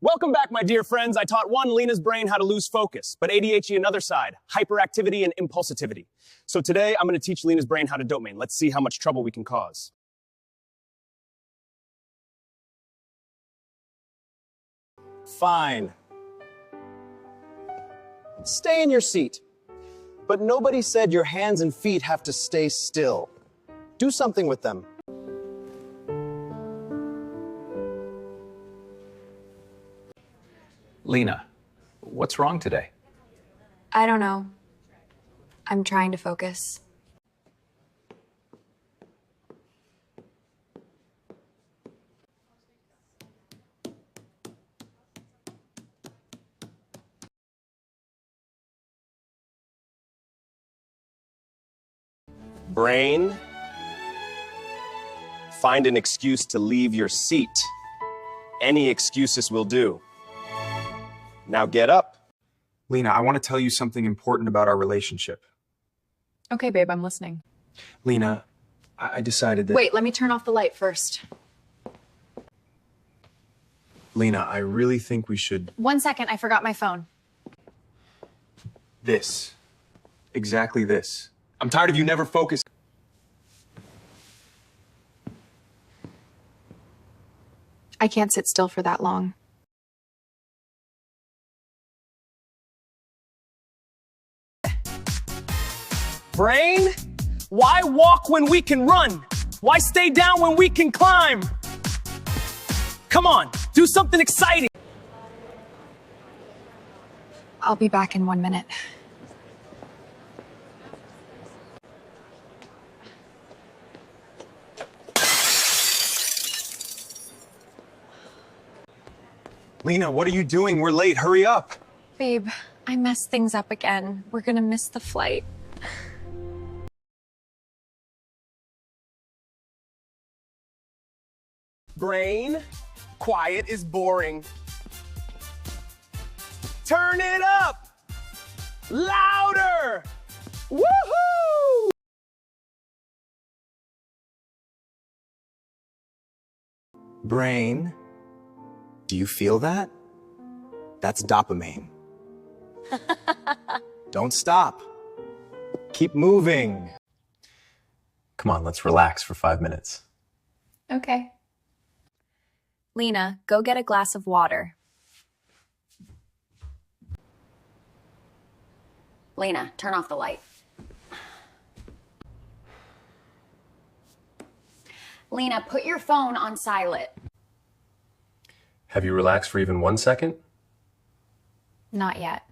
Welcome back, my dear friends. I taught Lina's brain how to lose focus, but ADHD another side, hyperactivity and impulsivity. So today, I'm going to teach Lina's brain how to dopamine. Let's see how much trouble we can cause. Fine. Stay in your seat. But nobody said your hands and feet have to stay still. Do something with them. Lina, what's wrong today? I don't know. I'm trying to focus. Brain, find an excuse to leave your seat. Any excuses will do. Now get up. Lina, I want to tell you something important about our relationship. Okay, babe, I'm listening. Lina, I decided that... Wait, let me turn off the light first. Lina, I really think we should... 1 second, I forgot my phone. This. Exactly this. I'm tired of you never focusing. I can't sit still for that long. Brain, why walk when we can run? Why stay down when we can climb? Come on, do something exciting. I'll be back in 1 minute. Lina, what are you doing? We're late. Hurry up. Babe, I messed things up again. We're gonna miss the flight. Brain, quiet is boring. Turn it up! Louder! Woohoo! Brain, do you feel that? That's dopamine. Don't stop. Keep moving. Come on, let's relax for 5 minutes. Okay. Lina, go get a glass of water. Lina, turn off the light. Lina, put your phone on silent. Have you relaxed for even 1 second? Not yet.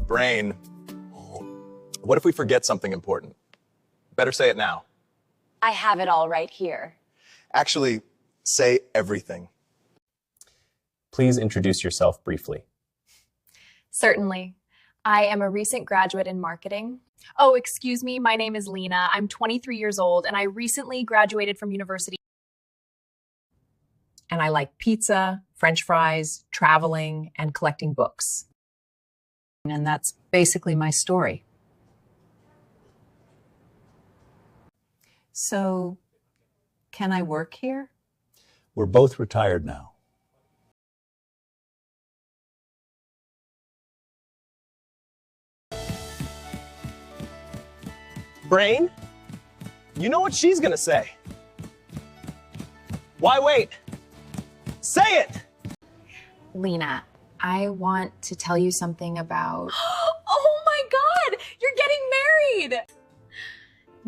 Brain, what if we forget something important? Better say it now. I have it all right here. Actually, say everything. Please introduce yourself briefly. Certainly. I am a recent graduate in marketing. Oh, excuse me, my name is Lina. I'm 23 years old and I recently graduated from university. And I like pizza, French fries, traveling, and collecting books. And that's basically my story. So, can I work here? We're both retired now. Brain, you know what she's gonna say. Why wait? Say it! Lina, I want to tell you something about... Oh my God! You're getting married!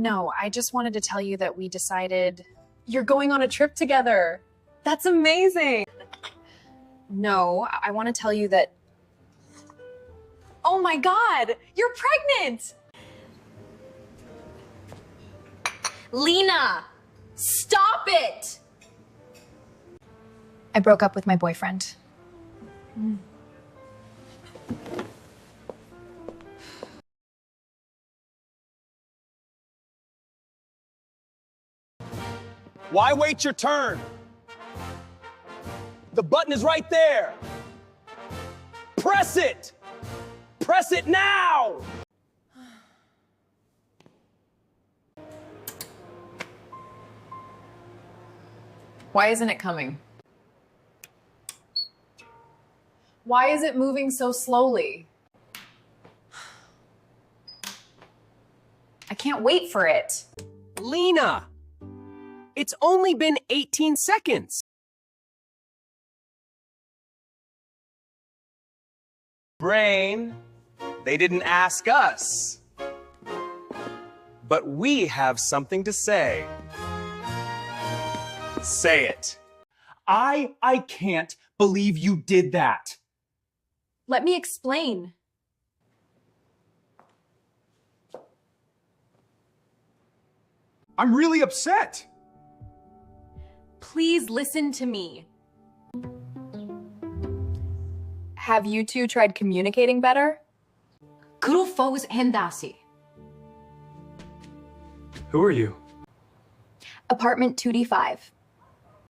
No, I just wanted to tell you that we decided... You're going on a trip together. That's amazing. No, I want to tell you that... Oh my God! You're pregnant! Lina! Stop it! I broke up with my boyfriend. Why wait your turn? The button is right there. Press it! Press it now! Why isn't it coming? Why is it moving so slowly? I can't wait for it. Lina! It's only been 18 seconds. Brain, they didn't ask us. But we have something to say. Say it. I can't believe you did that. Let me explain. I'm really upset. Please listen to me. Have you two tried communicating better? Kurufos hendasi. Who are you? Apartment 2D5.